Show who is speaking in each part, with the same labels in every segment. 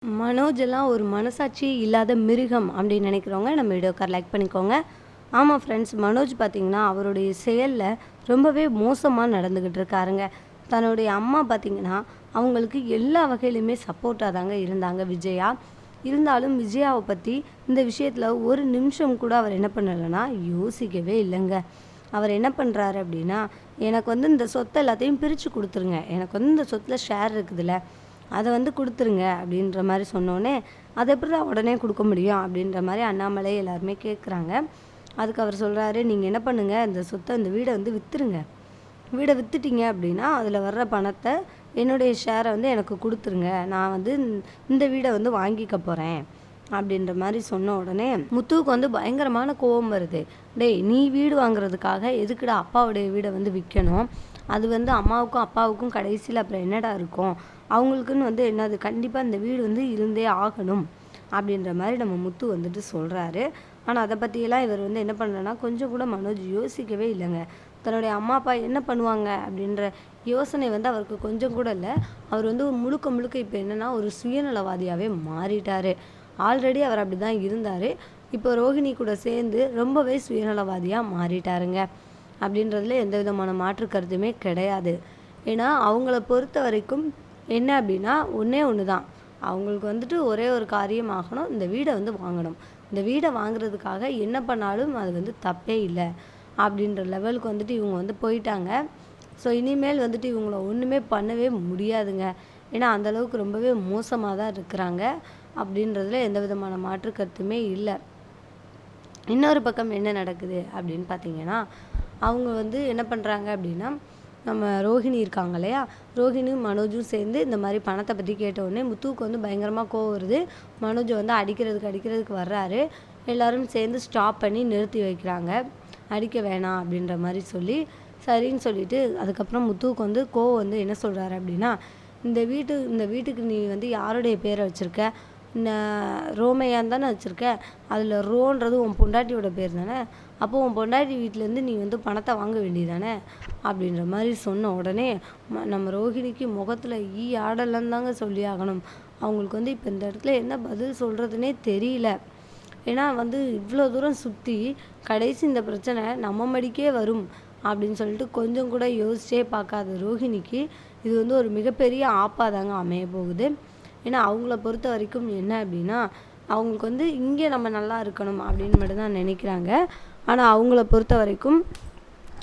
Speaker 1: மனோஜ் எல்லாம் ஒரு மனசாட்சியே இல்லாத மிருகம் அப்படின்னு நினைக்கிறவங்க நம்ம வீடியோக்கார லைக் பண்ணிக்கோங்க. ஆமாம் ஃப்ரெண்ட்ஸ், மனோஜ் பார்த்திங்கன்னா அவருடைய செயலில் ரொம்பவே மோசமாக நடந்துக்கிட்டு இருக்காருங்க. தன்னுடைய அம்மா பார்த்திங்கன்னா அவங்களுக்கு எல்லா வகையிலுமே சப்போர்ட்டாக தாங்க இருந்தாங்க விஜயா. இருந்தாலும் விஜயாவை பற்றி இந்த விஷயத்தில் ஒரு நிமிஷம் கூட அவர் என்ன பண்ணலைன்னா யோசிக்கவே இல்லைங்க. அவர் என்ன பண்ணுறாரு அப்படின்னா, எனக்கு இந்த சொத்தை எல்லாத்தையும் பிரித்து கொடுத்துருங்க, எனக்கு இந்த சொத்தில் ஷேர் இருக்குதுல்ல அதை கொடுத்துருங்க அப்படின்ற மாதிரி சொன்னோன்னே, அதை எப்படி தான் உடனே கொடுக்க முடியும் அப்படின்ற மாதிரி அண்ணாமலை எல்லாருமே கேட்குறாங்க. அதுக்கு அவர் சொல்கிறாரு, நீங்கள் என்ன பண்ணுங்கள், இந்த சொத்தை இந்த வீடை விற்றுருங்க. வீடை விற்றுட்டிங்க அப்படின்னா அதில் வர்ற பணத்தை என்னுடைய ஷேரை எனக்கு கொடுத்துருங்க, நான் இந்த வீடை வாங்கிக்க போகிறேன் அப்படின்ற மாதிரி சொன்ன உடனே முத்துவுக்கு பயங்கரமான கோபம் வருது. டேய், நீ வீடு வாங்குறதுக்காக எதுக்குடா அப்பாவுடைய வீடை விற்கணும்? அது அம்மாவுக்கும் அப்பாவுக்கும் கடைசியில் அப்புறம் என்னடா இருக்கும்? அவங்களுக்குன்னு என்னது, கண்டிப்பாக இந்த வீடு இருந்தே ஆகணும் அப்படின்ற மாதிரி நம்ம முத்து சொல்கிறாரு. ஆனால் அதை பற்றியெல்லாம் இவர் என்ன பண்ணுறேன்னா கொஞ்சம் கூட மனோஜ் யோசிக்கவே இல்லைங்க. தன்னுடைய அம்மா அப்பா என்ன பண்ணுவாங்க அப்படின்ற யோசனை அவருக்கு கொஞ்சம் கூட இல்லை. அவர் முழுக்க முழுக்க இப்போ என்னென்னா ஒரு சுயநலவாதியாகவே மாறிட்டார். ஆல்ரெடி அவர் அப்படி தான் இருந்தார். இப்போ ரோஹிணி கூட சேர்ந்து ரொம்பவே சுயநலவாதியாக மாறிட்டாருங்க. அப்படின்றதுல எந்த விதமான மாற்று கருத்துமே கிடையாது. ஏன்னா அவங்கள பொறுத்த வரைக்கும் என்ன அப்படின்னா ஒன்றே ஒன்று தான், அவங்களுக்கு ஒரே ஒரு காரியம் ஆகணும், இந்த வீடை வாங்கணும். இந்த வீடை வாங்குறதுக்காக என்ன பண்ணாலும் அது தப்பே இல்லை அப்படின்ற லெவலுக்கு இவங்க போயிட்டாங்க. ஸோ இனிமேல் இவங்கள ஒன்றுமே பண்ணவே முடியாதுங்க. ஏன்னா அந்தளவுக்கு ரொம்பவே மோசமாக தான் இருக்கிறாங்க அப்படின்றதுல எந்த விதமான மாற்று கருத்துமே இல்லை. இன்னொரு பக்கம் என்ன நடக்குது அப்படின்னு பார்த்தீங்கன்னா, அவங்க என்ன பண்ணுறாங்க அப்படின்னா, நம்ம ரோஹிணி இருக்காங்க இல்லையா, ரோஹிணியும் மனோஜும் சேர்ந்து இந்த மாதிரி பணத்தை பற்றி கேட்டவுடனே முத்துவுக்கு பயங்கரமாக கோவம் வருது. மனோஜ் அடிக்கிறதுக்கு வர்றாரு. எல்லோரும் சேர்ந்து ஸ்டாப் பண்ணி நிறுத்தி வைக்கிறாங்க. அடிக்க வேணாம் அப்படின்ற மாதிரி சொல்லி சரின்னு சொல்லிட்டு அதுக்கப்புறம் முத்துவுக்கு கோவம் என்ன சொல்கிறாரு அப்படின்னா, இந்த வீட்டுக்கு நீ யாருடைய பேரை வச்சுருக்க? ரோமையான் தானே வச்சுருக்க, அதில் ரோன்றது உன் பொண்டாட்டியோட பேர் தானே, அப்போது உன் பொண்டாட்டி வீட்டிலேருந்து நீ பணத்தை வாங்க வேண்டியதானே அப்படின்ற மாதிரி சொன்ன உடனே நம்ம ரோஹிணிக்கு முகத்தில் ஆடலன்னு தாங்க சொல்லி ஆகணும். அவங்களுக்கு இப்போ இந்த இடத்துல என்ன பதில் சொல்கிறதுனே தெரியல. ஏன்னா இவ்வளோ தூரம் சுற்றி கடைசி இந்த பிரச்சனை நம்ம மடிக்கே வரும் அப்படின்னு சொல்லிட்டு கொஞ்சம் கூட யோசிச்சே பார்க்காத ரோஹிணிக்கு இது ஒரு மிகப்பெரிய ஆப்பாக தாங்க அமைய போகுது. ஏன்னா அவங்கள பொறுத்த வரைக்கும் என்ன அப்படின்னா, அவங்களுக்கு இங்கே நம்ம நல்லா இருக்கணும் அப்படின்னு மட்டும்தான் நினைக்கிறாங்க. ஆனால் அவங்கள பொறுத்த வரைக்கும்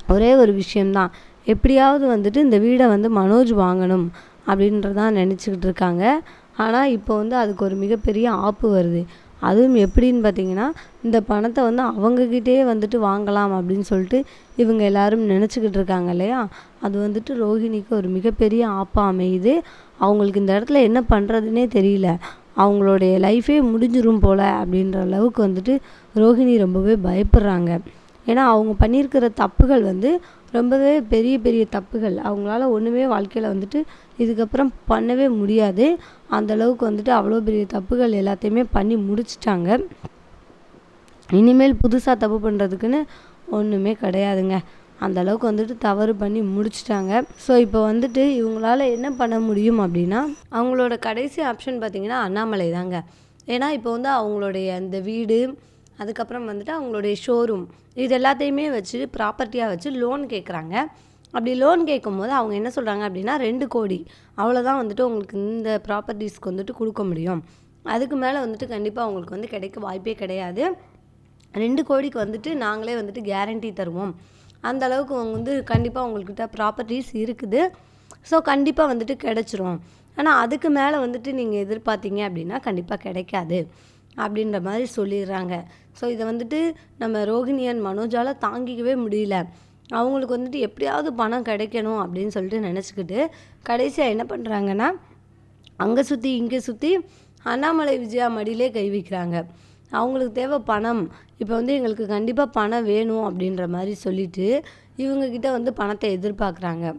Speaker 1: ஒரே ஒரு விஷயம்தான், எப்படியாவது இந்த வீடை மனோஜ் வாங்கணும் அப்படின்றதான் நினச்சிக்கிட்டு இருக்காங்க. ஆனால் இப்போ அதுக்கு ஒரு மிகப்பெரிய ஆப்பு வருது. அதுவும் எப்படின்னு பார்த்தீங்கன்னா, இந்த பணத்தை அவங்கக்கிட்டே வாங்கலாம் அப்படின்னு சொல்லிட்டு இவங்க எல்லாரும் நினச்சிக்கிட்டு இருக்காங்க இல்லையா, அது ரோஹிணிக்கு ஒரு மிகப்பெரிய ஆப்பாக அமையுது. அவங்களுக்கு இந்த இடத்துல என்ன பண்ணுறதுனே தெரியல. அவங்களுடைய லைஃபே முடிஞ்சிரும் போல் அப்படின்ற அளவுக்கு ரோஹிணி ரொம்பவே பயப்படுறாங்க. ஏன்னா அவங்க பண்ணியிருக்கிற தப்புகள் ரொம்பவே பெரிய பெரிய தப்புகள். அவங்களால ஒன்றுமே வாழ்க்கையில் இதுக்கப்புறம் பண்ணவே முடியாது. அந்தளவுக்கு அவ்வளோ பெரிய தப்புகள் எல்லாத்தையுமே பண்ணி முடிச்சிட்டாங்க. இனிமேல் புதுசாக தப்பு பண்ணுறதுக்குன்னு ஒன்றுமே கிடையாதுங்க. அந்தளவுக்கு தவறு பண்ணி முடிச்சிட்டாங்க. ஸோ இப்போ இவங்களால என்ன பண்ண முடியும் அப்படின்னா, அவங்களோட கடைசி ஆப்ஷன் பார்த்திங்கன்னா அண்ணாமலை தாங்க. ஏன்னா இப்போ அவங்களுடைய அந்த வீடு, அதுக்கப்புறம் அவங்களுடைய ஷோரூம், இது எல்லாத்தையுமே வச்சு ப்ராப்பர்ட்டியாக வச்சு லோன் கேட்குறாங்க. அப்படி லோன் கேட்கும்போது அவங்க என்ன சொல்கிறாங்க அப்படின்னா 2 கோடி அவ்வளோதான் உங்களுக்கு இந்த ப்ராப்பர்ட்டிஸ்க்கு கொடுக்க முடியும். அதுக்கு மேலே கண்டிப்பாக அவங்களுக்கு கிடைக்க வாய்ப்பே கிடையாது. 2 கோடிக்கு நாங்களே கேரண்டி தருவோம். அந்த அளவுக்கு அவங்க கண்டிப்பாக உங்கள்கிட்ட ப்ராப்பர்ட்டிஸ் இருக்குது. ஸோ கண்டிப்பாக கிடச்சிரும். ஆனால் அதுக்கு மேலே நீங்கள் எதிர்பார்த்தீங்க அப்படின்னா கண்டிப்பாக கிடைக்காது அப்படின்ற மாதிரி சொல்லிடுறாங்க. ஸோ இதை நம்ம ரோஹிணி அண்ட் மனோஜால் தாங்கிக்கவே முடியல. அவங்களுக்கு எப்படியாவது பணம் கிடைக்கணும் அப்படின்னு சொல்லிட்டு நினச்சிக்கிட்டு கடைசியாக என்ன பண்ணுறாங்கன்னா, அங்கே சுற்றி இங்கே சுற்றி அண்ணாமலை விஜயா மடியிலே கை வைக்கிறாங்க. அவங்களுக்கு தேவை பணம், இப்போ எங்களுக்கு கண்டிப்பாக பணம் வேணும் அப்படின்ற மாதிரி சொல்லிவிட்டு இவங்கக்கிட்ட பணத்தை எதிர்பார்க்குறாங்க.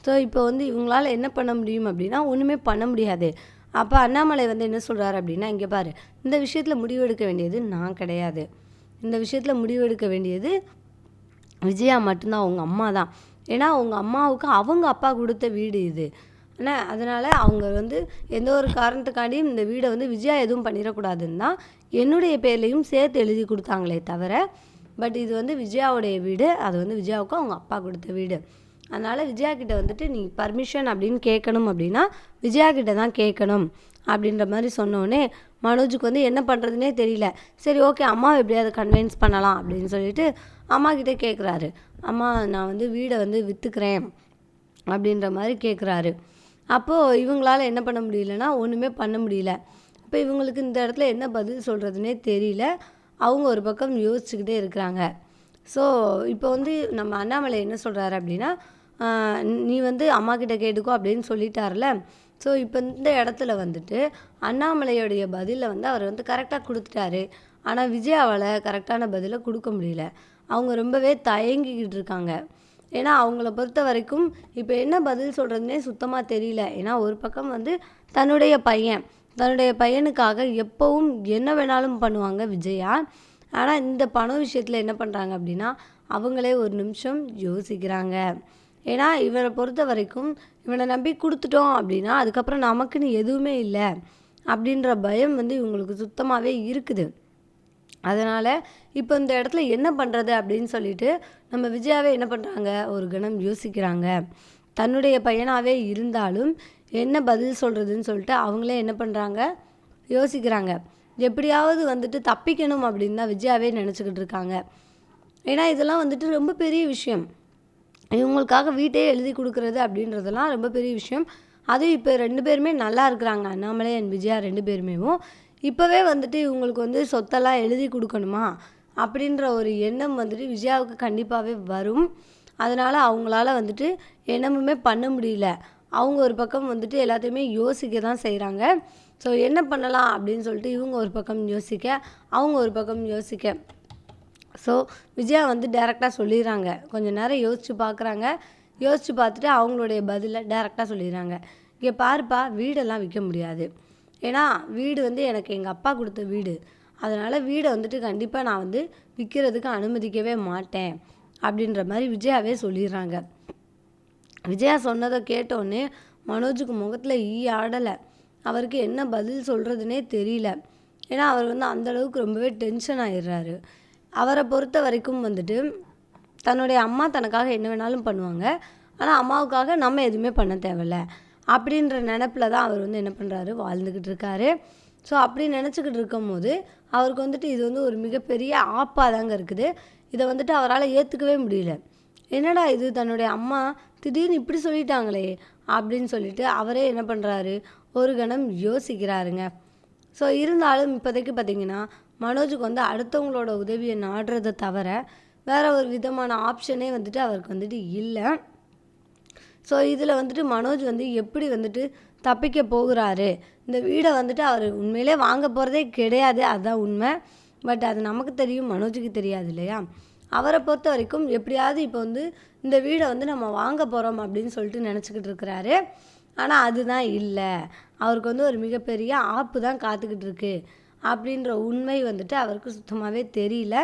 Speaker 1: ஸோ இப்போ இவங்களால் என்ன பண்ண முடியும் அப்படின்னா ஒன்றுமே பண்ண முடியாது. அப்போ அண்ணாமலை என்ன சொல்கிறாரு அப்படின்னா, இங்கே பாரு, இந்த விஷயத்தில் முடிவெடுக்க வேண்டியது நான் கிடையாது, இந்த விஷயத்தில் முடிவெடுக்க வேண்டியது விஜயா மட்டும்தான், அவங்க அம்மா தான். ஏன்னா அவங்க அம்மாவுக்கு அவங்க அப்பா கொடுத்த வீடு இது. என்ன அதனால் அவங்க வந்து எந்த ஒரு காரணத்துக்காண்டியும் இந்த வீடை வந்து விஜயா எதுவும் பண்ணிடக்கூடாதுன்னு தான் என்னுடைய பேர்லேயும் சேர்த்து எழுதி கொடுத்தாங்களே தவிர, பட் இது வந்து விஜயாவுடைய வீடு, அது வந்து விஜயாவுக்கு அவங்க அப்பா கொடுத்த வீடு. அதனால் விஜயா கிட்ட வந்துட்டு நீ பர்மிஷன் அப்படின்னு கேட்கணும் அப்படின்னா விஜயா கிட்ட தான் கேட்கணும் அப்படின்ற மாதிரி சொன்னோடனே மனோஜுக்கு வந்து என்ன பண்ணுறதுனே தெரியல. சரி ஓகே, அம்மாவை எப்படியாவது கன்வின்ஸ் பண்ணலாம் அப்படின்னு சொல்லிட்டு அம்மா கிட்டே கேட்குறாரு. அம்மா நான் வந்து வீடை வந்து விற்றுக்கிறேன் அப்படின்ற மாதிரி கேட்குறாரு. அப்போது இவங்களால் என்ன பண்ண முடியலன்னா ஒன்றுமே பண்ண முடியல. இப்போ இவங்களுக்கு இந்த இடத்துல என்ன பதில் சொல்கிறதுனே தெரியல. அவங்க ஒரு பக்கம் யோசிச்சுக்கிட்டே இருக்கிறாங்க. ஸோ இப்போ வந்து நம்ம அண்ணாமலை என்ன சொல்கிறாரு அப்படின்னா, நீ வந்து அம்மா கிட்ட கேட்டுக்கோ அப்படின்னு சொல்லிட்டார்ல. ஸோ இப்போ இந்த இடத்துல வந்துட்டு அண்ணாமலையோடைய பதிலை வந்து அவர் வந்து கரெக்டாக கொடுத்துட்டாரு. ஆனால் விஜயாவால் கரெக்டான பதிலை கொடுக்க முடியல. அவங்க ரொம்பவே தயங்கிக்கிட்டு இருக்காங்க. ஏன்னா அவங்கள பொறுத்த வரைக்கும் இப்போ என்ன பதில் சொல்கிறதுனே சுத்தமாக தெரியல. ஏன்னா ஒரு பக்கம் வந்து தன்னுடைய பையனுக்காக எப்போவும் என்ன வேணாலும் பண்ணுவாங்க விஜயா. ஆனால் இந்த பணம் விஷயத்தில் என்ன பண்ணுறாங்க அப்படின்னா அவங்களே ஒரு நிமிஷம் யோசிக்கிறாங்க. ஏன்னா இவனை பொறுத்த வரைக்கும் இவனை நம்பி கொடுத்துட்டோம் அப்படின்னா அதுக்கப்புறம் நமக்குன்னு எதுவுமே இல்லை அப்படின்ற பயம் வந்து இவங்களுக்கு சுத்தமாகவே இருக்குது. அதனால் இப்போ இந்த இடத்துல என்ன பண்ணுறது அப்படின்னு சொல்லிட்டு நம்ம விஜயாவே என்ன பண்ணுறாங்க, ஒரு கணம் யோசிக்கிறாங்க. தன்னுடைய பையனாகவே இருந்தாலும் என்ன பதில் சொல்கிறதுன்னு சொல்லிட்டு அவங்களே என்ன பண்ணுறாங்க, யோசிக்கிறாங்க. எப்படியாவது வந்துட்டு தப்பிக்கணும் அப்படின்னு தான் விஜயாவே நினச்சிக்கிட்டு இருக்காங்க. ஏன்னா இதெல்லாம் வந்துட்டு ரொம்ப பெரிய விஷயம். இவங்களுக்காக வீட்டையே எழுதி கொடுக்குறது அப்படின்றதெல்லாம் ரொம்ப பெரிய விஷயம். அதுவும் இப்போ 2 பேருமே நல்லா இருக்கிறாங்க, அண்ணாமலை அண்ட் விஜயா 2 பேருமேவும். இப்போவே வந்துட்டு இவங்களுக்கு வந்து சொத்தெல்லாம் எழுதி கொடுக்கணுமா அப்படின்ற ஒரு எண்ணம் வந்துட்டு விஜயாவுக்கு கண்டிப்பாகவே வரும். அதனால் அவங்களால வந்துட்டு என்னமுமே பண்ண முடியல. அவங்க ஒரு பக்கம் வந்துட்டு எல்லாத்தையுமே யோசிக்க தான் செய்கிறாங்க. ஸோ என்ன பண்ணலாம் அப்படின்னு சொல்லிட்டு இவங்க ஒரு பக்கம் யோசிக்க, அவங்க ஒரு பக்கம் யோசிக்க. ஸோ விஜயா வந்து டைரெக்டாக சொல்லிடுறாங்க. கொஞ்சம் நேரம் யோசித்து பார்க்குறாங்க. யோசித்து பார்த்துட்டு அவங்களுடைய பதிலை டைரெக்டாக சொல்லிடுறாங்க. இங்கே பாருப்பா, வீடெல்லாம் விற்க முடியாது. ஏன்னா வீடு வந்து எனக்கு எங்கள் அப்பா கொடுத்த வீடு. அதனால் வீடை வந்துட்டு கண்டிப்பாக நான் வந்து விற்கிறதுக்கு அனுமதிக்கவே மாட்டேன் அப்படின்ற மாதிரி விஜயாவே சொல்லிடுறாங்க. விஜயா சொன்னதை கேட்டோன்னே மனோஜுக்கு முகத்தில் ஈ ஆடலை. அவருக்கு என்ன பதில் சொல்கிறதுனே தெரியல. ஏன்னா அவர் வந்து அந்தளவுக்கு ரொம்பவே டென்ஷன் ஆகிடுறாரு. அவரை பொறுத்த வரைக்கும் வந்துட்டு தன்னுடைய அம்மா தனக்காக என்ன வேணாலும் பண்ணுவாங்க, ஆனால் அம்மாவுக்காக நம்ம எதுவுமே பண்ண தேவையில்ல அப்படின்ற நினப்பில் தான் அவர் வந்து என்ன பண்ணுறாரு, வாழ்ந்துக்கிட்டு இருக்காரு. ஸோ அப்படி நினச்சிக்கிட்டு இருக்கும் போது அவருக்கு வந்துட்டு இது வந்து ஒரு மிகப்பெரிய ஆப்பாக தாங்க இருக்குது. இதை வந்துட்டு அவரால் ஏற்றுக்கவே முடியல. என்னடா இது, தன்னுடைய அம்மா திடீர்னு இப்படி சொல்லிட்டாங்களே அப்படின்னு சொல்லிட்டு அவரே என்ன பண்ணுறாரு, ஒரு கணம் யோசிக்கிறாருங்க. ஸோ இருந்தாலும் இப்போதைக்கு பார்த்திங்கன்னா மனோஜுக்கு வந்து அடுத்தவங்களோட உதவியை நாடுறதை தவிர வேறு ஒரு விதமான ஆப்ஷனே வந்துட்டு அவருக்கு வந்துட்டு இல்லை. ஸோ இதில் வந்துட்டு மனோஜ் வந்து எப்படி வந்துட்டு தப்பிக்க போகிறாரு. இந்த வீடை வந்துட்டு அவர் உண்மையிலே வாங்க போகிறதே கிடையாது, அதுதான் உண்மை. பட் அது நமக்கு தெரியும், மனோஜுக்கு தெரியாது இல்லையா. அவரை பொறுத்த வரைக்கும் எப்படியாவது இப்போ வந்து இந்த வீடை வந்து நம்ம வாங்க போகிறோம் அப்படின்னு சொல்லிட்டு நினச்சிக்கிட்டு இருக்கிறாரு. ஆனால் அதுதான் இல்லை, அவருக்கு வந்து ஒரு மிகப்பெரிய ஆப்பு தான் காத்துக்கிட்டு இருக்கு அப்படின்ற உண்மை வந்துட்டு அவருக்கு சுத்தமாகவே தெரியல.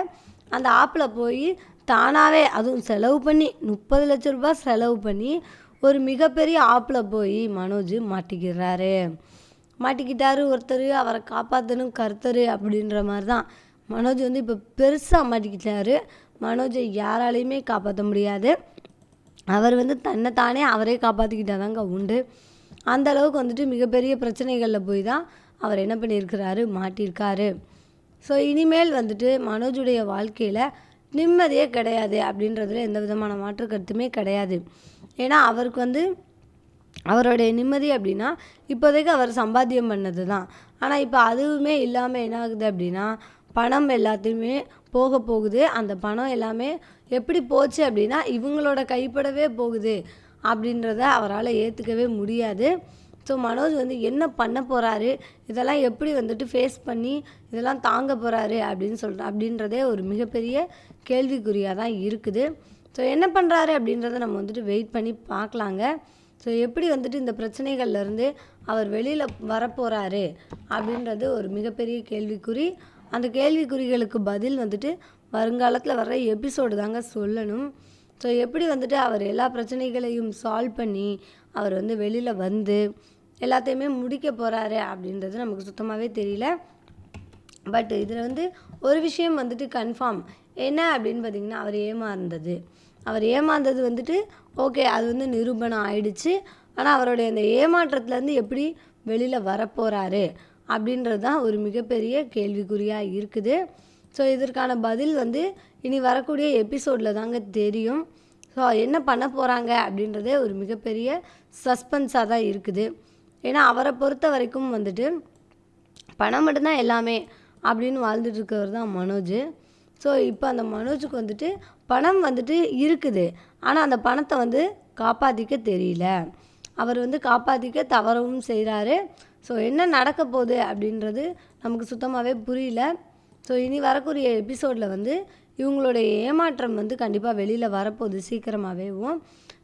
Speaker 1: அந்த ஆப்பில் போய் தானாகவே அதுவும் செலவு பண்ணி 30 லட்ச ரூபாய் செலவு பண்ணி ஒரு மிகப்பெரிய ஆப்பில் போய் மனோஜ் மாட்டிக்கிட்டாரு. ஒருத்தர் அவரை காப்பாற்றணும் கர்த்தர் அப்படின்ற மாதிரி தான் மனோஜ் வந்து இப்போ பெருசாக மாட்டிக்கிட்டாரு. மனோஜை யாராலையுமே காப்பாற்ற முடியாது. அவர் வந்து தன்னைத்தானே அவரே காப்பாற்றிக்கிட்டாதாங்க உண்டு. அந்த அளவுக்கு வந்துட்டு மிகப்பெரிய பிரச்சனைகளில் போய் தான் அவர் என்ன பண்ணியிருக்கிறாரு, மாட்டியிருக்காரு. ஸோ இனிமேல் வந்துட்டு மனோஜுடைய வாழ்க்கையில் நிம்மதியே கிடையாது அப்படின்றதுல எந்த விதமான மாற்று கருத்துமே கிடையாது. ஏன்னா அவருக்கு வந்து அவருடைய நிம்மதி அப்படின்னா இப்போதைக்கு அவர் சம்பாத்தியம் பண்ணது தான். ஆனால் இப்போ அதுவுமே இல்லாமல் என்ன ஆகுது அப்படின்னா பணம் எல்லாத்தையுமே போகுது. அந்த பணம் எல்லாமே எப்படி போச்சு அப்படின்னா இவங்களோட கைப்படவே போகுது அப்படின்றத அவரால் ஏற்றுக்கவே முடியாது. ஸோ மனோஜ் வந்து என்ன பண்ண போகிறாரு, இதெல்லாம் எப்படி வந்துட்டு ஃபேஸ் பண்ணி இதெல்லாம் தாங்க போகிறாரு அப்படின்றதே ஒரு மிகப்பெரிய கேள்விக்குறியாக தான் இருக்குது. ஸோ என்ன பண்ணுறாரு அப்படின்றத நம்ம வந்துட்டு வெயிட் பண்ணி பார்க்கலாங்க. ஸோ எப்படி வந்துட்டு இந்த பிரச்சனைகள்லேருந்து அவர் வெளியில் வரப்போகிறாரு அப்படின்றது ஒரு மிகப்பெரிய கேள்விக்குறி. அந்த கேள்விக்குறிகளுக்கு பதில் வந்துட்டு வருங்காலத்தில் வர்ற எபிசோடு தாங்க சொல்லணும். ஸோ எப்படி வந்துட்டு அவர் எல்லா பிரச்சனைகளையும் சால்வ் பண்ணி அவர் வந்து வெளியில் வந்து எல்லாத்தையுமே முடிக்க போகிறாரு அப்படின்றது நமக்கு சுத்தமாகவே தெரியல. பட் இதில் வந்து ஒரு விஷயம் வந்துட்டு கன்ஃபார்ம் என்ன அப்படின்னு பார்த்திங்கன்னா, அவர் ஏமாந்தது வந்துட்டு ஓகே, அது வந்து நிரூபணம் ஆயிடுச்சு. ஆனால் அவருடைய அந்த ஏமாற்றத்துலேருந்து எப்படி வெளியில் வரப்போகிறாரு அப்படின்றது தான் ஒரு மிகப்பெரிய கேள்விக்குறியாக இருக்குது. ஸோ இதற்கான பதில் வந்து இனி வரக்கூடிய எபிசோடில் தாங்க தெரியும். ஸோ என்ன பண்ண போகிறாங்க அப்படின்றதே ஒரு மிகப்பெரிய சஸ்பென்ஸாக தான் இருக்குது. ஏன்னா அவரை பொறுத்த வரைக்கும் வந்துட்டு பணம் மட்டும்தான் எல்லாமே அப்படின்னு வாழ்ந்துட்டு இருக்கவர் தான் மனோஜ். ஸோ இப்போ அந்த மனோஜுக்கு வந்துட்டு பணம் வந்துட்டு இருக்குது, ஆனால் அந்த பணத்தை வந்து காப்பாற்றிக்க தெரியல. அவர் வந்து காப்பாற்றிக்க தவறவும் செய்கிறாரு. ஸோ என்ன நடக்க போகுது அப்படின்றது நமக்கு சுத்தமாகவே புரியல. ஸோ இனி வரக்கூடிய எபிசோடில் வந்து இவங்களுடைய ஏமாற்றம் வந்து கண்டிப்பாக வெளியில் வரப்போகுது சீக்கிரமாகவேவும்.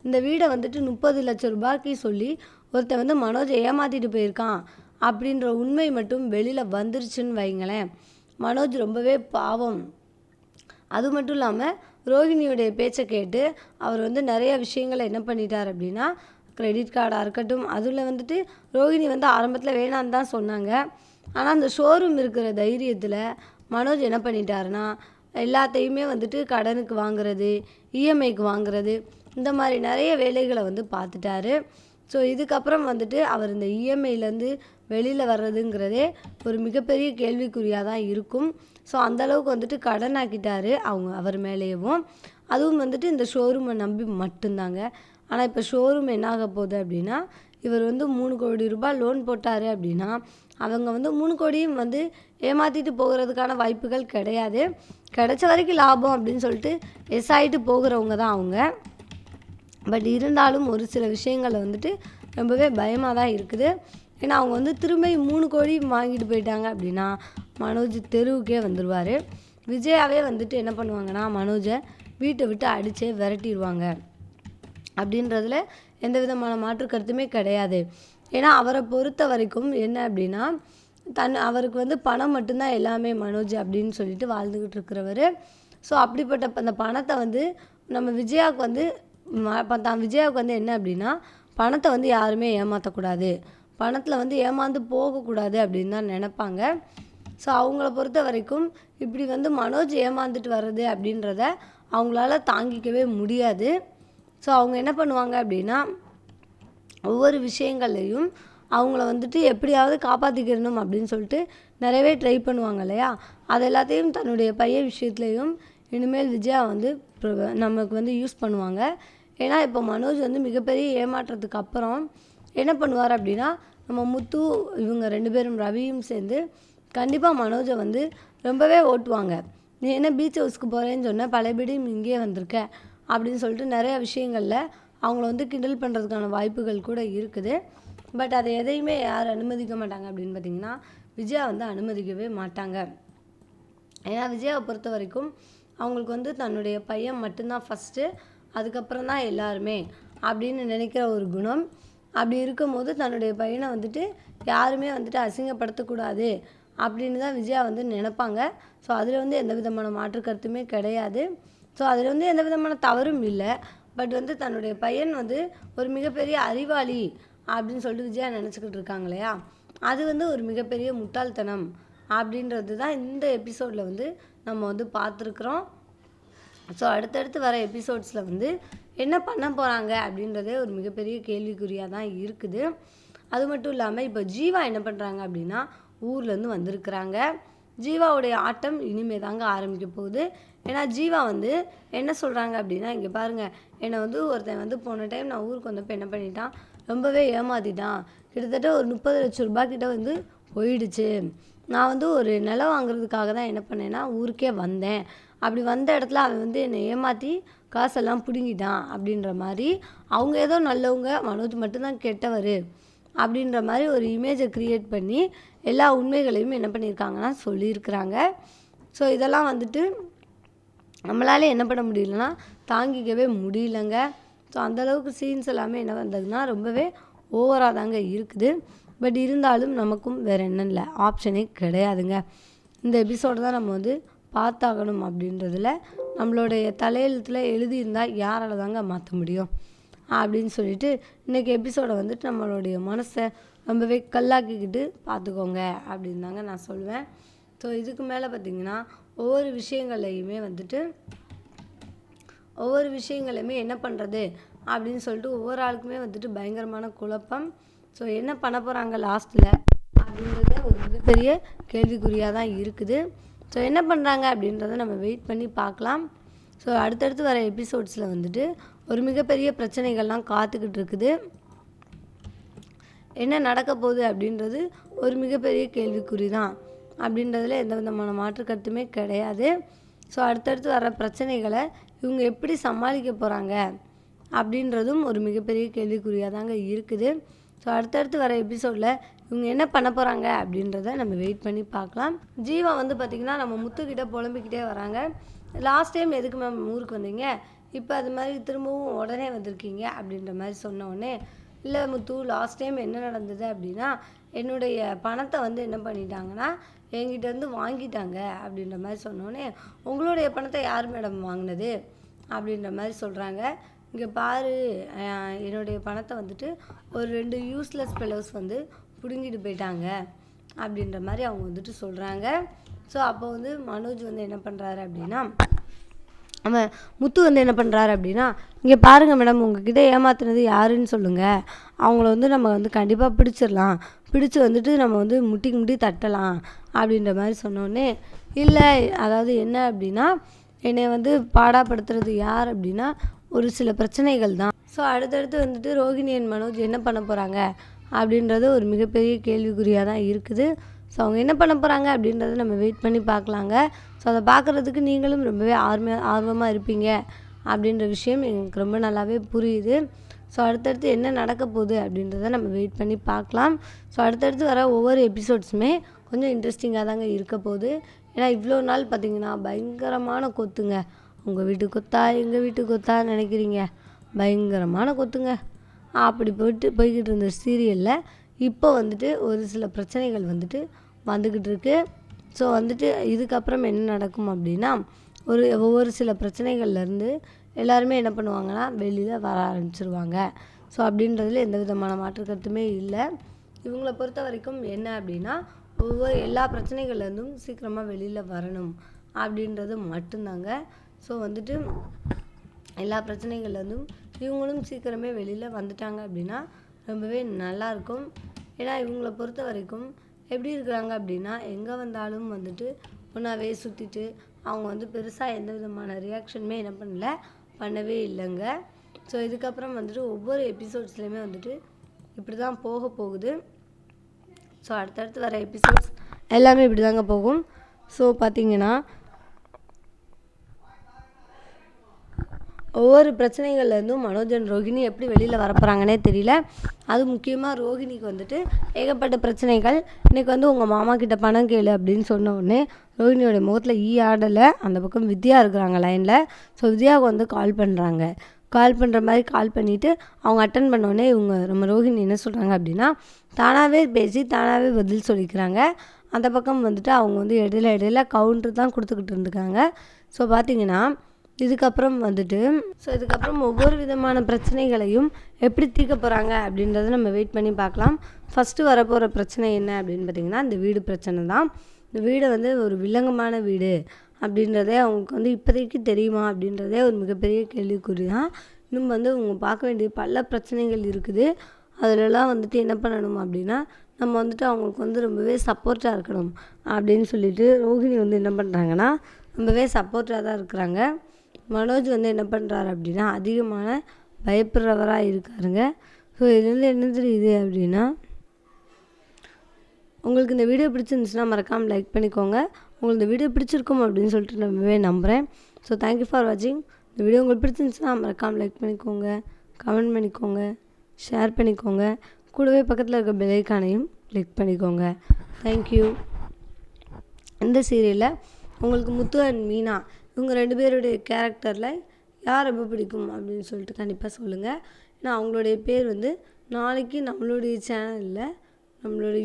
Speaker 1: இந்த வீடை வந்துட்டு 30 லட்சம் ரூபாய்க்கு சொல்லி ஒருத்தன் வந்து மனோஜை ஏமாற்றிட்டு போயிருக்கான் அப்படின்ற உண்மை மட்டும் வெளியில் வந்துருச்சுன்னு வைங்களேன், மனோஜ் ரொம்பவே பாவம். அது மட்டும் இல்லாமல் ரோஹிணியுடைய பேச்சை கேட்டு அவர் வந்து நிறைய விஷயங்களை என்ன பண்ணிட்டார் அப்படின்னா, கிரெடிட் கார்டாக இருக்கட்டும், அதில் வந்துட்டு ரோஹிணி வந்து ஆரம்பத்தில் வேணான்னு தான் சொன்னாங்க. ஆனால் அந்த ஷோரூம் இருக்கிற தைரியத்தில் மனோஜ் என்ன பண்ணிட்டாருன்னா, எல்லாத்தையுமே வந்துட்டு கடனுக்கு வாங்குறது, இஎம்ஐக்கு வாங்குறது, இந்த மாதிரி நிறைய வேலைகளை வந்து பார்த்துட்டாரு. ஸோ இதுக்கப்புறம் வந்துட்டு அவர் இந்த இஎம்ஐலேருந்து வெளியில் வர்றதுங்கிறதே ஒரு மிகப்பெரிய கேள்விக்குறியாக தான் இருக்கும். ஸோ அந்தளவுக்கு வந்துட்டு கடன் ஆக்கிட்டார் அவர் மேலேயும். அதுவும் வந்துட்டு இந்த ஷோரூமை நம்பி மட்டும்தாங்க. ஆனால் இப்போ ஷோரூம் என்ன ஆக போகுது அப்படின்னா, இவர் வந்து 3 கோடி ரூபாய் லோன் போட்டார் அப்படின்னா அவங்க வந்து 3 கோடியும் வந்து ஏமாற்றிட்டு போகிறதுக்கான வாய்ப்புகள் கிடையாது. கிடைச்ச வரைக்கும் லாபம் அப்படின்னு சொல்லிட்டு எஸ் ஆகிட்டு போகிறவங்க தான் அவங்க. பட் இருந்தாலும் ஒரு சில விஷயங்களில் வந்துட்டு ரொம்பவே பயமாக தான் இருக்குது. ஏன்னா அவங்க வந்து திரும்ப 3 கோடி வாங்கிட்டு போயிட்டாங்க அப்படின்னா மனோஜ் தெருவுக்கே வந்துடுவார். விஜயாவே வந்துட்டு என்ன பண்ணுவாங்கன்னா, மனோஜை வீட்டை விட்டு அடித்தே விரட்டிடுவாங்க அப்படின்றதுல எந்த விதமான மாற்று கருத்துமே கிடையாது. ஏன்னா அவரை பொறுத்த வரைக்கும் என்ன அப்படின்னா, அவருக்கு வந்து பணம் மட்டும்தான் எல்லாமே மனோஜ் அப்படின்னு சொல்லிட்டு வாழ்ந்துக்கிட்டு இருக்கிறவர். ஸோ அப்படிப்பட்ட அந்த பணத்தை வந்து நம்ம விஜயாவுக்கு வந்து விஜயாவுக்கு வந்து என்ன அப்படின்னா, பணத்தை வந்து யாருமே ஏமாற்றக்கூடாது, பணத்தில் வந்து ஏமாந்து போகக்கூடாது அப்படின்னு தான் நினைப்பாங்க. ஸோ அவங்கள பொறுத்த வரைக்கும் இப்படி வந்து மனோஜ் ஏமாந்துட்டு வர்றது அப்படின்றத அவங்களால தாங்கிக்கவே முடியாது. ஸோ அவங்க என்ன பண்ணுவாங்க அப்படின்னா, ஒவ்வொரு விஷயங்கள்லையும் அவங்கள வந்துட்டு எப்படியாவது காப்பாற்றிக்கிறணும் அப்படின்னு சொல்லிட்டு நிறையவே ட்ரை பண்ணுவாங்க இல்லையா. அது எல்லாத்தையும் தன்னுடைய பையன் விஷயத்துலையும் இனிமேல் விஜயா வந்து நமக்கு வந்து யூஸ் பண்ணுவாங்க. ஏன்னா இப்போ மனோஜ் வந்து மிகப்பெரிய ஏமாற்றத்துக்கு அப்புறம் என்ன பண்ணுவார் அப்படின்னா, நம்ம முத்து இவங்க 2 பேரும் ரவியும் சேர்ந்து கண்டிப்பாக மனோஜை வந்து ரொம்பவே ஓட்டுவாங்க. நீ என்ன பீச் ஹவுஸ்க்கு போகிறேன்னு சொன்ன, பழையபடியும் இங்கேயே வந்திருக்க அப்படின்னு சொல்லிட்டு நிறைய விஷயங்களில் அவங்கள வந்து கிண்டல் பண்ணுறதுக்கான வாய்ப்புகள் கூட இருக்குது. பட் அதை எதையுமே யார் அனுமதிக்க மாட்டாங்க அப்படின்னு பார்த்திங்கன்னா, விஜயா வந்து அனுமதிக்கவே மாட்டாங்க. ஏன்னா விஜயாவை பொறுத்த வரைக்கும் அவங்களுக்கு வந்து தன்னுடைய பையன் மட்டும்தான் ஃபஸ்ட்டு, அதுக்கப்புறம் தான் எல்லாருமே அப்படின்னு நினைக்கிற ஒரு குணம். அப்படி இருக்கும்போது தன்னுடைய பையனை வந்துட்டு யாருமே வந்துட்டு அசிங்கப்படுத்தக்கூடாது அப்படின்னு தான் விஜயா வந்து நினைப்பாங்க. ஸோ அதில் வந்து எந்த விதமான மாற்று கருத்துமே கிடையாது. ஸோ அதில் வந்து எந்த விதமான தவறும் இல்லை. பட் வந்து தன்னுடைய பையன் வந்து ஒரு மிகப்பெரிய அறிவாளி அப்படின்னு சொல்லிட்டு விஜயா நினச்சிக்கிட்டு இருக்காங்க இல்லையா, அது வந்து ஒரு மிகப்பெரிய முட்டாள்தனம் அப்படின்றது தான் இந்த எபிசோடில் வந்து நம்ம வந்து பார்த்துருக்குறோம். ஸோ அடுத்தடுத்து வர எபிசோட்ஸில் வந்து என்ன பண்ண போகிறாங்க அப்படின்றதே ஒரு மிகப்பெரிய கேள்விக்குறியாக தான் இருக்குது. அது மட்டும் இல்லாமல் இப்போ ஜீவா என்ன பண்ணுறாங்க அப்படின்னா, ஊர்லேருந்து வந்திருக்கிறாங்க. ஜீவாவுடைய ஆட்டம் இனிமே தாங்க ஆரம்பிக்க போகுது. ஏன்னா ஜீவா வந்து என்ன சொல்கிறாங்க அப்படின்னா, இங்கே பாருங்கள், என்னை வந்து ஒருத்தன் வந்து போன டைம் நான் ஊருக்கு வந்தப்போ என்ன பண்ணிட்டான், ரொம்பவே ஏமாத்திட்டான். கிட்டத்தட்ட ஒரு 30 லட்சம் ரூபாய் கிட்ட வந்து போயிடுச்சு. நான் வந்து ஒரு நிலம் வாங்குறதுக்காக தான் என்ன பண்ணேன்னா ஊருக்கே வந்தேன். அப்படி வந்த இடத்துல அவன் வந்து என்னை ஏமாற்றி காசெல்லாம் பிடுங்கிட்டான் அப்படின்ற மாதிரி அவங்க ஏதோ நல்லவங்க, மனோஜ் மட்டும்தான் கெட்டவர் அப்படின்ற மாதிரி ஒரு இமேஜை க்ரியேட் பண்ணி எல்லா உண்மைகளையும் என்ன பண்ணியிருக்காங்கன்னா சொல்லியிருக்கிறாங்க. ஸோ இதெல்லாம் வந்துட்டு நம்மளால் என்ன பண்ண முடியலன்னா தாங்கிக்கவே முடியலங்க. ஸோ அந்தளவுக்கு சீன்ஸ் எல்லாமே என்ன வந்ததுன்னா ரொம்பவே ஓவராக தாங்க இருக்குது. பட் இருந்தாலும் நமக்கும் வேறு என்ன இல்லை, ஆப்ஷனே கிடையாதுங்க. இந்த எபிசோடு தான் நம்ம வந்து பார்த்தாகணும் அப்படின்றதுல நம்மளுடைய தலையெழுத்தில் எழுதியிருந்தால் யாரால் தாங்க மாற்ற முடியும் அப்படின்னு சொல்லிட்டு இன்றைக்கி எபிசோடை வந்துட்டு நம்மளுடைய மனசை ரொம்பவே கல்லாக்கிக்கிட்டு பார்த்துக்கோங்க அப்படின்னு தாங்க நான் சொல்லுவேன். ஸோ இதுக்கு மேலே பார்த்திங்கன்னா ஒவ்வொரு விஷயங்களையுமே என்ன பண்ணுறது அப்படின்னு சொல்லிட்டு ஒவ்வொரு ஆளுக்குமே வந்துட்டு பயங்கரமான குழப்பம். ஸோ என்ன பண்ண போகிறாங்க லாஸ்ட்டில் அப்படின்றத ஒரு மிகப்பெரிய கேள்விக்குறியாக தான் இருக்குது. ஸோ என்ன பண்ணுறாங்க அப்படின்றத நம்ம வெயிட் பண்ணி பார்க்கலாம். ஸோ அடுத்தடுத்து வர எபிசோட்ஸில் வந்துட்டு ஒரு மிகப்பெரிய பிரச்சனைகள்லாம் காத்துக்கிட்டு இருக்குது. என்ன நடக்க போகுது அப்படின்றது ஒரு மிகப்பெரிய கேள்விக்குறி தான் அப்படின்றதுல எந்த விதமான மாற்று கருத்துமே கிடையாது. ஸோ அடுத்தடுத்து வர பிரச்சனைகளை இவங்க எப்படி சமாளிக்க போகிறாங்க அப்படின்றதும் ஒரு மிகப்பெரிய கேள்விக்குறியாக தாங்க இருக்குது. ஸோ அடுத்தடுத்து வர எபிசோடில் இவங்க என்ன பண்ண போகிறாங்க அப்படின்றத நம்ம வெயிட் பண்ணி பார்க்கலாம். ஜீவா வந்து பார்த்திங்கன்னா நம்ம முத்துக்கிட்ட புலம்பிக்கிட்டே வராங்க. லாஸ்ட் டைம் எதுக்கு மேம் ஊருக்கு வந்தீங்க, இப்போ அது மாதிரி திரும்பவும் உடனே வந்திருக்கீங்க அப்படின்ற மாதிரி சொன்னோடனே, இல்லை முத்து லாஸ்ட் டைம் என்ன நடந்தது அப்படின்னா என்னுடைய பணத்தை வந்து என்ன பண்ணிட்டாங்கன்னா என்கிட்டேருந்து வாங்கிட்டாங்க அப்படின்ற மாதிரி சொன்னோடனே, உங்களுடைய பணத்தை யார் மேடம் வாங்கினது அப்படின்ற மாதிரி சொல்கிறாங்க. இங்கே பாரு, என்னுடைய பணத்தை வந்துட்டு ஒரு 2 யூஸ்லெஸ் ஃபெலோஸ் வந்து பிடுங்கிட்டு போயிட்டாங்க அப்படின்ற மாதிரி அவங்க வந்துட்டு சொல்கிறாங்க. ஸோ அப்போ வந்து மனோஜ் வந்து என்ன பண்ணுறாரு அப்படின்னா, அவன் முத்து வந்து என்ன பண்ணுறாரு அப்படின்னா, இங்கே பாருங்கள் மேடம், உங்ககிட்ட ஏமாத்துனது யாருன்னு சொல்லுங்கள், அவங்கள வந்து நம்ம வந்து கண்டிப்பாக பிடிச்சிடலாம், பிடிச்சி வந்துட்டு நம்ம வந்து முட்டிக்கு முட்டி தட்டலாம் அப்படின்ற மாதிரி சொன்னோடனே, இல்லை அதாவது என்ன அப்படின்னா என்னை வந்து பாடாப்படுத்துறது யார் அப்படின்னா ஒரு சில பிரச்சனைகள் தான். ஸோ அடுத்தடுத்து வந்துட்டு ரோகிணி அண்ட் மனோஜ் என்ன பண்ண போகிறாங்க அப்படின்றது ஒரு மிகப்பெரிய கேள்விக்குறியாக தான் இருக்குது. ஸோ அவங்க என்ன பண்ண போகிறாங்க அப்படின்றத நம்ம வெயிட் பண்ணி பார்க்கலாங்க. ஸோ அதை பார்க்குறதுக்கு நீங்களும் ரொம்பவே ஆர்வமாக இருப்பீங்க அப்படின்ற விஷயம் எனக்கு ரொம்ப நல்லாவே புரியுது. ஸோ அடுத்தடுத்து என்ன நடக்க போகுது அப்படின்றத நம்ம வெயிட் பண்ணி பார்க்கலாம். ஸோ அடுத்தடுத்து வர ஒவ்வொரு எபிசோட்ஸுமே கொஞ்சம் இன்ட்ரெஸ்டிங்காக தாங்க இருக்க போகுது. ஏன்னா இவ்வளோ நாள் பார்த்திங்கன்னா பயங்கரமான கொத்துங்க. உங்கள் வீட்டு கொத்தா எங்கள் வீட்டு கொத்தா நினைக்கிறீங்க, பயங்கரமான கொத்துங்க. அப்படி போய்கிட்டு இருந்த சீரியலில் இப்போ வந்துட்டு ஒரு சில பிரச்சனைகள் வந்துட்டு வந்துக்கிட்டு இருக்கு. ஸோ வந்துட்டு இதுக்கப்புறம் என்ன நடக்கும் அப்படின்னா ஒவ்வொரு சில பிரச்சனைகள்லேருந்து எல்லாருமே என்ன பண்ணுவாங்கன்னா வெளியில் வர ஆரம்பிச்சிருவாங்க. ஸோ அப்படின்றதுல எந்த விதமான மாற்று கருத்துமே இல்லை. இவங்கள பொறுத்த வரைக்கும் என்ன அப்படின்னா எல்லா பிரச்சனைகள்லேருந்தும் சீக்கிரமாக வெளியில் வரணும் அப்படின்றது மட்டும்தாங்க. ஸோ வந்துட்டு எல்லா பிரச்சனைகள்லேருந்தும் இவங்களும் சீக்கிரமே வெளியில் வந்துட்டாங்க அப்படின்னா ரொம்பவே நல்லாயிருக்கும். ஏன்னா இவங்கள பொறுத்த வரைக்கும் எப்படி இருக்கிறாங்க அப்படின்னா எங்கே வந்தாலும் வந்துட்டு ஒன்றாவே சுற்றிட்டு அவங்க வந்து பெருசாக எந்த விதமான ரியாக்ஷனுமே என்ன பண்ணவே இல்லைங்க. ஸோ இதுக்கப்புறம் வந்துட்டு ஒவ்வொரு எபிசோட்ஸ்லேயுமே வந்துட்டு இப்படி தான் போகுது. ஸோ அடுத்தடுத்து வர எபிசோட்ஸ் எல்லாமே இப்படி தாங்க போகும். ஸோ பார்த்திங்கன்னா ஒவ்வொரு பிரச்சனைகள்லேருந்தும் மனோஜ் அண்ட் ரோஹிணி எப்படி வெளியில் வரப்போகிறாங்கன்னே தெரியல. அது முக்கியமாக ரோஹிணிக்கு வந்துட்டு ஏகப்பட்ட பிரச்சனைகள். இன்றைக்கி வந்து உங்கள் மாமா கிட்ட பணம் கேளு அப்படின்னு சொன்ன உடனே ரோஹிணியோட முகத்தில் ஆடலை. அந்த பக்கம் வித்யா இருக்கிறாங்க லைனில். ஸோ வித்யாவுக்கு வந்து கால் பண்ணுற மாதிரி கால் பண்ணிவிட்டு அவங்க அட்டன் பண்ணோடனே இவங்க நம்ம ரோஹிணி என்ன சொல்கிறாங்க அப்படின்னா தானாகவே பேசி தானாகவே பதில் சொல்லிக்கிறாங்க. அந்த பக்கம் வந்துட்டு அவங்க வந்து இடையில கவுண்டர் தான் கொடுத்துக்கிட்டு இருந்துக்காங்க. ஸோ பார்த்திங்கன்னா இதுக்கப்புறம் ஒவ்வொரு விதமான பிரச்சனைகளையும் எப்படி தீர்க்க போகிறாங்க அப்படின்றத நம்ம வெயிட் பண்ணி பார்க்கலாம். ஃபஸ்ட்டு வரப்போகிற பிரச்சனை என்ன அப்படின்னு பார்த்திங்கன்னா இந்த வீடு பிரச்சனை தான். இந்த வீடு வந்து ஒரு வில்லங்கமான வீடு அப்படின்றதே அவங்களுக்கு வந்து இப்போதைக்கு தெரியுமா அப்படின்றதே ஒரு மிகப்பெரிய கேள்விக்குறி தான். இன்னும் வந்து அவங்க பார்க்க வேண்டிய பல பிரச்சனைகள் இருக்குது. அதிலெல்லாம் வந்துட்டு என்ன பண்ணணும் அப்படின்னா நம்ம வந்துட்டு அவங்களுக்கு வந்து ரொம்பவே சப்போர்ட்டாக இருக்கணும் அப்படின்னு சொல்லிட்டு ரோஹிணி வந்து என்ன பண்ணுறாங்கன்னா ரொம்பவே சப்போர்ட்டாக தான் இருக்கிறாங்க. மனோஜ் வந்து என்ன பண்ணுறாரு அப்படின்னா அதிகமான பயப்படுறவராக இருக்காருங்க. ஸோ இதுலேருந்து என்ன தெரியுது அப்படின்னா உங்களுக்கு இந்த வீடியோ பிடிச்சிருந்துச்சுன்னா மறக்காமல் லைக் பண்ணிக்கோங்க. உங்களுக்கு இந்த வீடியோ பிடிச்சிருக்கும் அப்படின்னு சொல்லிட்டு ரொம்பவே நம்புகிறேன். ஸோ தேங்க்யூ ஃபார் வாட்சிங். இந்த வீடியோ உங்களுக்கு பிடிச்சிருந்துச்சுன்னா மறக்காமல் லைக் பண்ணிக்கோங்க, கமெண்ட் பண்ணிக்கோங்க, ஷேர் பண்ணிக்கோங்க. கூடவே பக்கத்தில் இருக்க பெல் ஐகானையும் கிளிக் பண்ணிக்கோங்க. தேங்க்யூ. இந்த சீரியலில் உங்களுக்கு முத்து அண்ட் மீனா இவங்க 2 பேருடைய கேரக்டரில் யார் ரொம்ப பிடிக்கும் அப்படின்னு சொல்லிட்டு கண்டிப்பாக சொல்லுங்கள். ஏன்னா அவங்களுடைய பேர் வந்து நாளைக்கு நம்மளுடைய சேனலில் நம்மளோட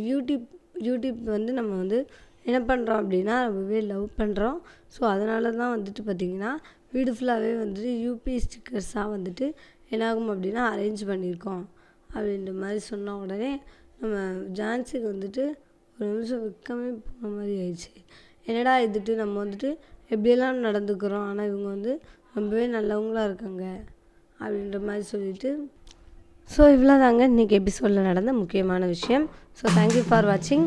Speaker 1: யூடியூப் வந்து நம்ம வந்து என்ன பண்ணுறோம் அப்படின்னா ரொம்பவே லவ் பண்ணுறோம். ஸோ அதனால தான் வந்துட்டு பார்த்திங்கன்னா வீடு ஃபுல்லாகவே வந்துட்டு யூபி ஸ்டிக்கர்ஸாக வந்துட்டு என்னாகும் அப்படின்னா அரேஞ்ச் பண்ணியிருக்கோம் அப்படின்ற மாதிரி சொன்ன உடனே நம்ம ஜான்சிக்கு வந்துட்டு ஒரு நிமிஷம் வெட்கமே போன மாதிரி ஆயிடுச்சு. என்னடா இதுட்டு நம்ம வந்துட்டு எப்படியெல்லாம் நடந்துக்கிறோம், ஆனால் இவங்க வந்து ரொம்பவே நல்லவங்களா இருக்காங்க அப்படின்ற மாதிரி சொல்லிட்டு. ஸோ இவ்வளோ தாங்க இன்றைக்கி எபிசோடில் நடந்த முக்கியமான விஷயம். ஸோ தேங்க்யூ ஃபார் வாட்சிங்.